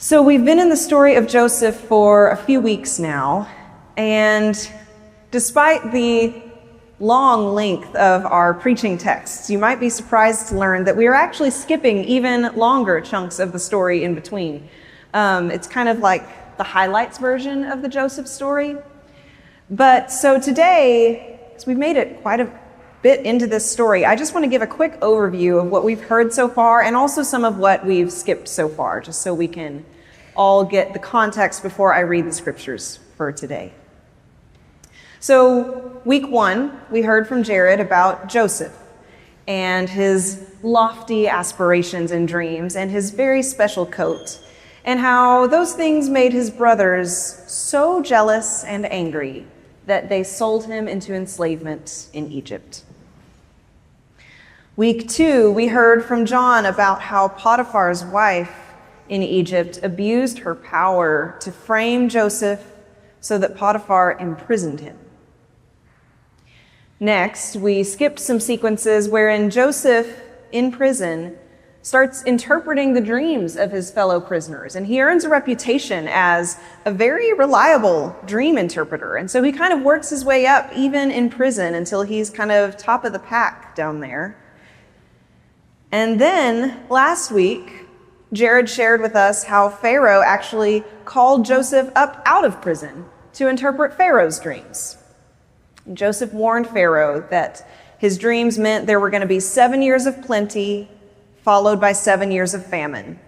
So we've been in the story of Joseph for a few weeks now, and despite the long length of our preaching texts, you might be surprised to learn that we are actually skipping even longer chunks of the story in between. It's kind of like the highlights version of the Joseph story. But so today, as we've made it quite a bit into this story, I just want to give a quick overview of what we've heard so far and also some of what we've skipped so far, just so we can all get the context before I read the scriptures for today. So week 1, we heard from Jared about Joseph and his lofty aspirations and dreams and his very special coat, and how those things made his brothers so jealous and angry that they sold him into enslavement in Egypt. Week 2, we heard from John about how Potiphar's wife in Egypt abused her power to frame Joseph so that Potiphar imprisoned him. Next, we skipped some sequences wherein Joseph, in prison, starts interpreting the dreams of his fellow prisoners, and he earns a reputation as a very reliable dream interpreter. And so he kind of works his way up even in prison until he's kind of top of the pack down there. And then last week, Jared shared with us how Pharaoh actually called Joseph up out of prison to interpret Pharaoh's dreams. Joseph warned Pharaoh that his dreams meant there were going to be 7 years of plenty, followed by 7 years of famine.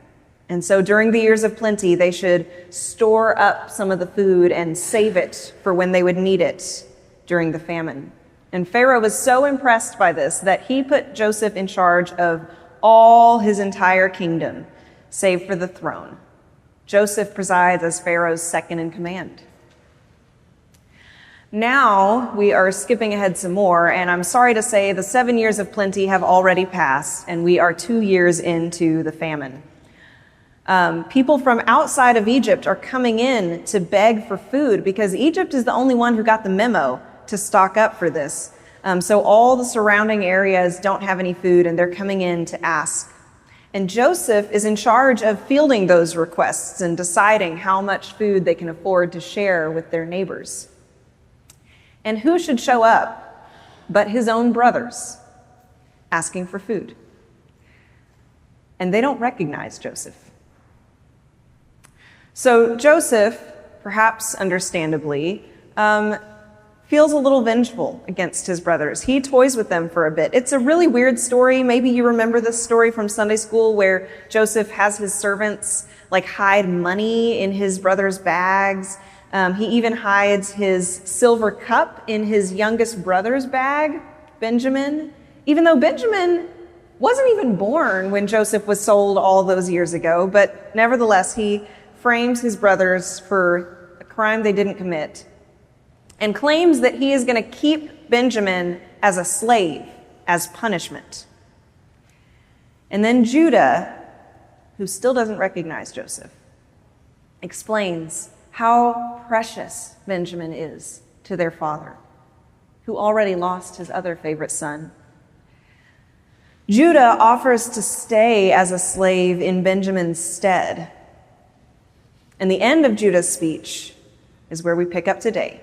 And so during the years of plenty, they should store up some of the food and save it for when they would need it during the famine. And Pharaoh was so impressed by this that he put Joseph in charge of all his entire kingdom, save for the throne. Joseph presides as Pharaoh's second in command. Now we are skipping ahead some more, and I'm sorry to say the 7 years of plenty have already passed, and we are 2 years into the famine. People from outside of Egypt are coming in to beg for food because Egypt is the only one who got the memo to stock up for this. So all the surrounding areas don't have any food, and they're coming in to ask. And Joseph is in charge of fielding those requests and deciding how much food they can afford to share with their neighbors. And who should show up but his own brothers asking for food? And they don't recognize Joseph. So Joseph, perhaps understandably, feels a little vengeful against his brothers. He toys with them for a bit. It's a really weird story. Maybe you remember this story from Sunday school where Joseph has his servants hide money in his brothers' bags. He even hides his silver cup in his youngest brother's bag, Benjamin, even though Benjamin wasn't even born when Joseph was sold all those years ago. But nevertheless, he frames his brothers for a crime they didn't commit and claims that he is going to keep Benjamin as a slave, as punishment. And then Judah, who still doesn't recognize Joseph, explains how precious Benjamin is to their father, who already lost his other favorite son. Judah offers to stay as a slave in Benjamin's stead. And the end of Judah's speech is where we pick up today,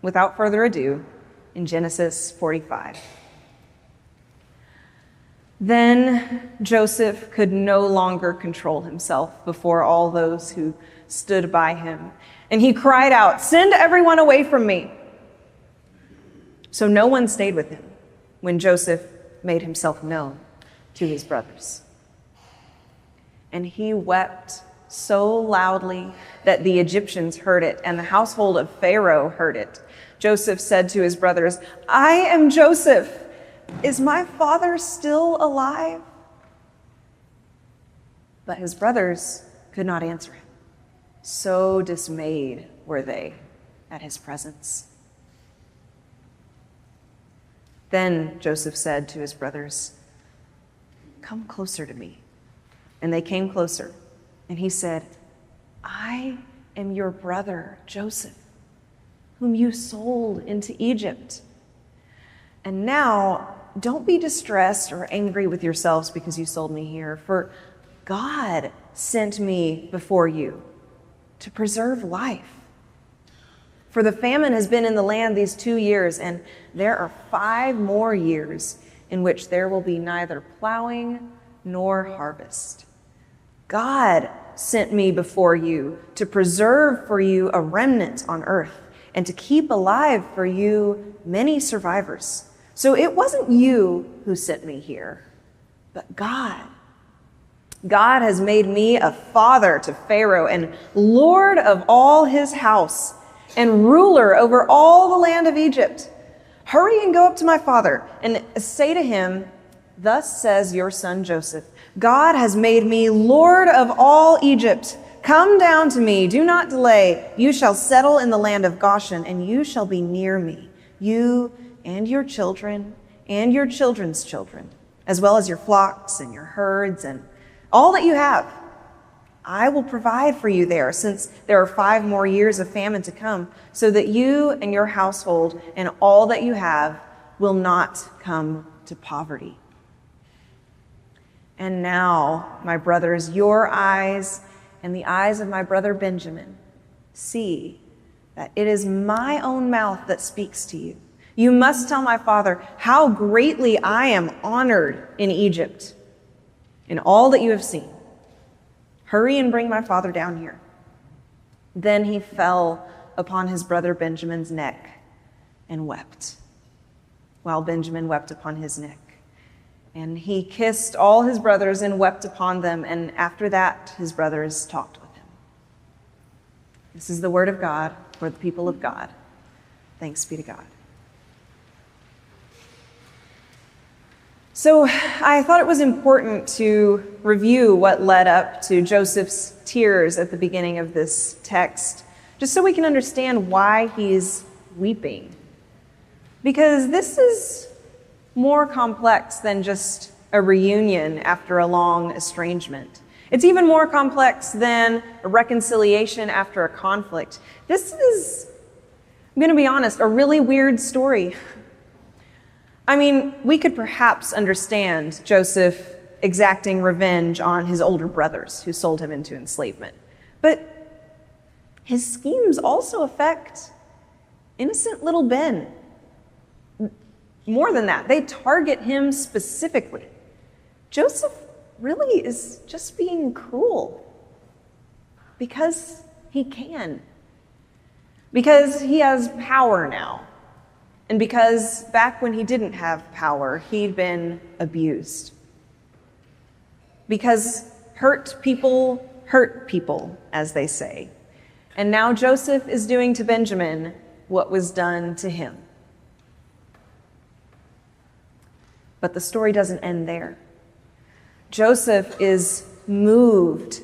without further ado, in Genesis 45. Then Joseph could no longer control himself before all those who stood by him, and he cried out, "Send everyone away from me." So no one stayed with him when Joseph made himself known to his brothers. And he wept so loudly that the Egyptians heard it, and the household of Pharaoh heard it. Joseph said to his brothers, "I am Joseph. Is my father still alive?" But his brothers could not answer him. So dismayed were they at his presence. Then Joseph said to his brothers, "Come closer to me." And they came closer, and he said, "I am your brother Joseph, whom you sold into Egypt. And now don't be distressed or angry with yourselves because you sold me here, for God sent me before you to preserve life. For the famine has been in the land these 2 years, and there are 5 more years in which there will be neither plowing nor harvest. God sent me before you to preserve for you a remnant on earth and to keep alive for you many survivors. So it wasn't you who sent me here, but God. God has made me a father to Pharaoh and Lord of all his house and ruler over all the land of Egypt. Hurry and go up to my father and say to him, thus says your son Joseph, God has made me Lord of all Egypt. Come down to me, do not delay. You shall settle in the land of Goshen, and you shall be near me, you and your children and your children's children, as well as your flocks and your herds and all that you have. I will provide for you there, since there are 5 more years of famine to come, so that you and your household and all that you have will not come to poverty. And now, my brothers, your eyes and the eyes of my brother Benjamin see that it is my own mouth that speaks to you. You must tell my father how greatly I am honored in Egypt, in all that you have seen. Hurry and bring my father down here. Then he fell upon his brother Benjamin's neck and wept, while Benjamin wept upon his neck. And he kissed all his brothers and wept upon them, and after that his brothers talked with him. This is the word of God for the people of God. Thanks be to God. So I thought it was important to review what led up to Joseph's tears at the beginning of this text, just so we can understand why he's weeping. Because this is more complex than just a reunion after a long estrangement. It's even more complex than a reconciliation after a conflict. This is, I'm going to be honest, a really weird story. I mean, we could perhaps understand Joseph exacting revenge on his older brothers who sold him into enslavement. But his schemes also affect innocent little Ben. More than that, they target him specifically. Joseph really is just being cruel because he can. Because he has power now. And because back when he didn't have power, he'd been abused. Because hurt people, as they say. And now Joseph is doing to Benjamin what was done to him. But the story doesn't end there. Joseph is moved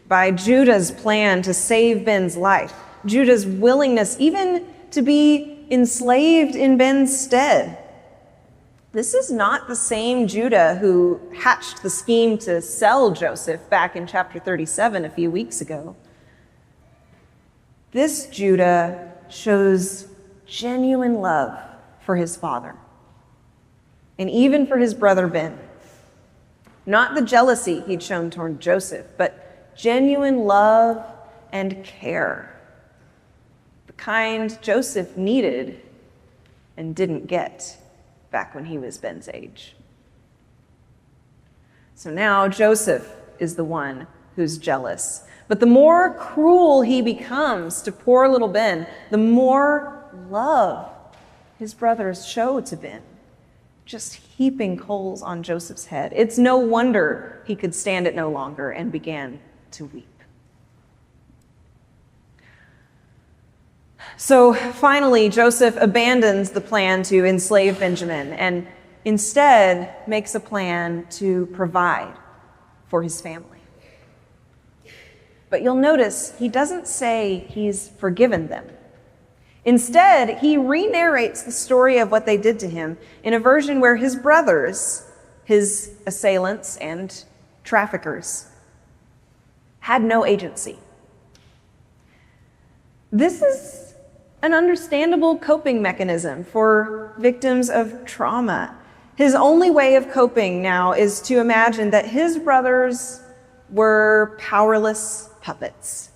by Judah's plan to save Ben's life, Judah's willingness even to be enslaved in Ben's stead. This is not the same Judah who hatched the scheme to sell Joseph back in chapter 37 a few weeks ago. This Judah shows genuine love for his father, and even for his brother Ben. Not the jealousy he'd shown toward Joseph, but genuine love and care. The kind Joseph needed and didn't get back when he was Ben's age. So now Joseph is the one who's jealous. But the more cruel he becomes to poor little Ben, the more love his brothers show to Ben, just heaping coals on Joseph's head. It's no wonder he could stand it no longer and began to weep. So finally, Joseph abandons the plan to enslave Benjamin and instead makes a plan to provide for his family. But you'll notice he doesn't say he's forgiven them. Instead, he re-narrates the story of what they did to him in a version where his brothers, his assailants and traffickers, had no agency. This is an understandable coping mechanism for victims of trauma. His only way of coping now is to imagine that his brothers were powerless puppets.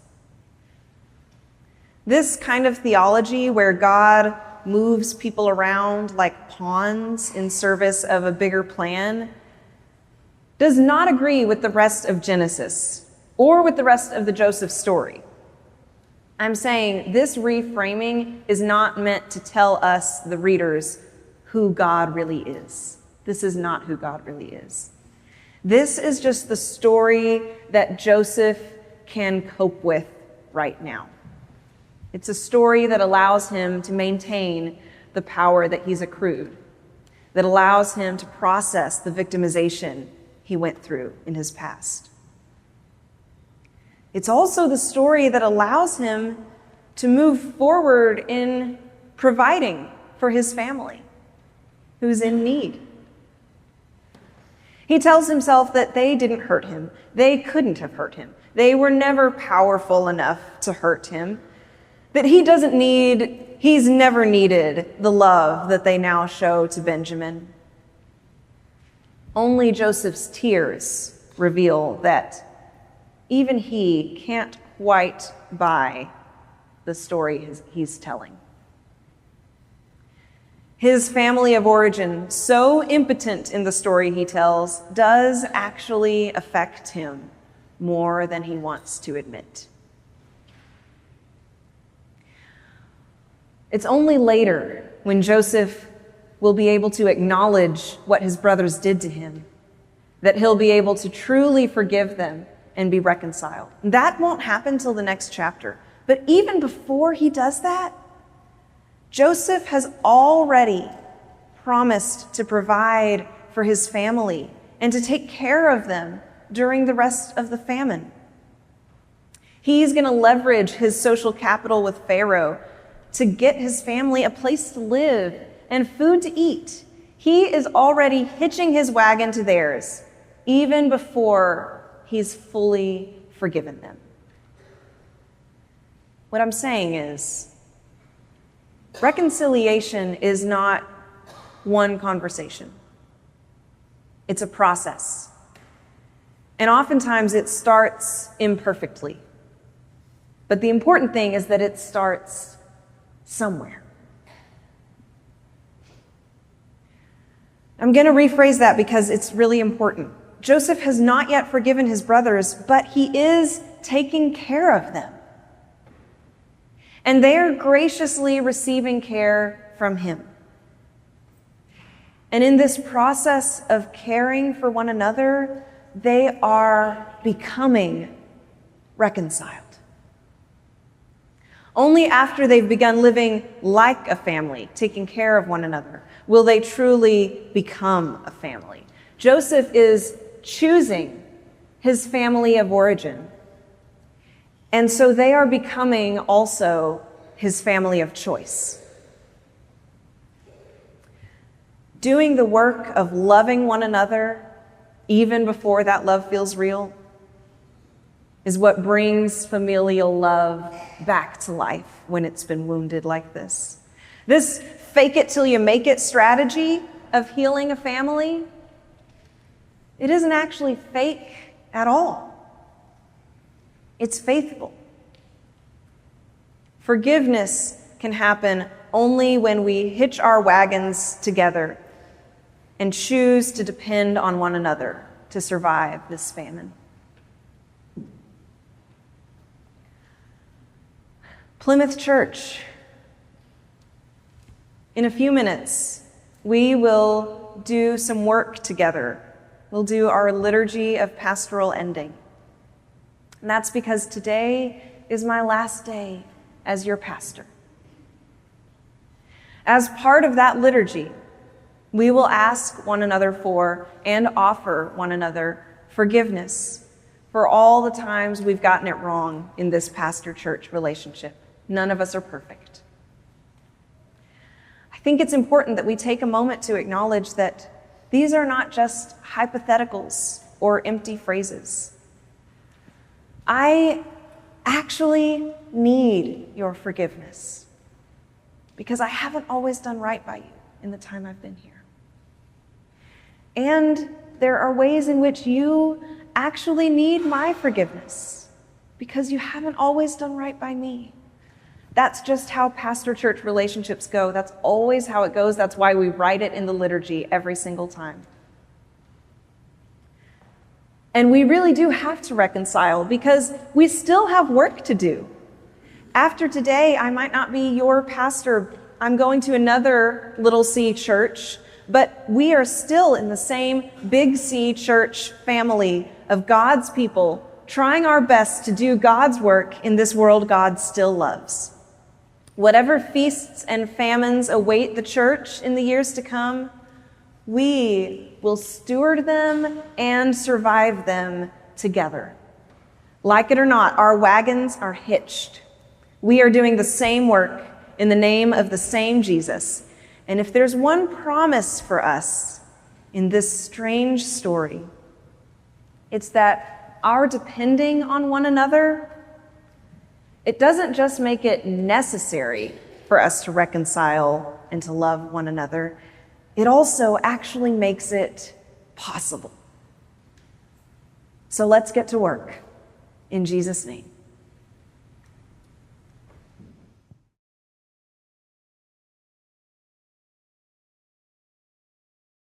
This kind of theology where God moves people around like pawns in service of a bigger plan does not agree with the rest of Genesis or with the rest of the Joseph story. I'm saying this reframing is not meant to tell us, the readers, who God really is. This is not who God really is. This is just the story that Joseph can cope with right now. It's a story that allows him to maintain the power that he's accrued, that allows him to process the victimization he went through in his past. It's also the story that allows him to move forward in providing for his family, who's in need. He tells himself that they didn't hurt him. They couldn't have hurt him. They were never powerful enough to hurt him. That he's never needed the love that they now show to Benjamin. Only Joseph's tears reveal that even he can't quite buy the story he's telling. His family of origin, so impotent in the story he tells, does actually affect him more than he wants to admit. It's only later, when Joseph will be able to acknowledge what his brothers did to him, that he'll be able to truly forgive them and be reconciled. That won't happen till the next chapter. But even before he does that, Joseph has already promised to provide for his family and to take care of them during the rest of the famine. He's going to leverage his social capital with Pharaoh to get his family a place to live and food to eat. He is already hitching his wagon to theirs, even before he's fully forgiven them. What I'm saying is, reconciliation is not one conversation. It's a process. And oftentimes it starts imperfectly. But the important thing is that it starts somewhere. I'm going to rephrase that because it's really important. Joseph has not yet forgiven his brothers, but he is taking care of them. And they are graciously receiving care from him. And in this process of caring for one another, they are becoming reconciled. Only after they've begun living like a family, taking care of one another, will they truly become a family. Joseph is choosing his family of origin. And so they are becoming also his family of choice. Doing the work of loving one another, even before that love feels real, is what brings familial love back to life when it's been wounded like this. This fake it till you make it strategy of healing a family, it isn't actually fake at all. It's faithful. Forgiveness can happen only when we hitch our wagons together and choose to depend on one another to survive this famine. Plymouth Church, in a few minutes, we will do some work together. We'll do our liturgy of pastoral ending. And that's because today is my last day as your pastor. As part of that liturgy, we will ask one another for and offer one another forgiveness for all the times we've gotten it wrong in this pastor-church relationship. None of us are perfect. I think it's important that we take a moment to acknowledge that these are not just hypotheticals or empty phrases. I actually need your forgiveness because I haven't always done right by you in the time I've been here. And there are ways in which you actually need my forgiveness because you haven't always done right by me. That's just how pastor-church relationships go. That's always how it goes. That's why we write it in the liturgy every single time. And we really do have to reconcile because we still have work to do. After today, I might not be your pastor. I'm going to another little C church, but we are still in the same big C church family of God's people, trying our best to do God's work in this world God still loves. Whatever feasts and famines await the church in the years to come, we will steward them and survive them together. Like it or not, our wagons are hitched. We are doing the same work in the name of the same Jesus. And if there's one promise for us in this strange story, it's that our depending on one another, it doesn't just make it necessary for us to reconcile and to love one another, it also actually makes it possible. So let's get to work in Jesus' name.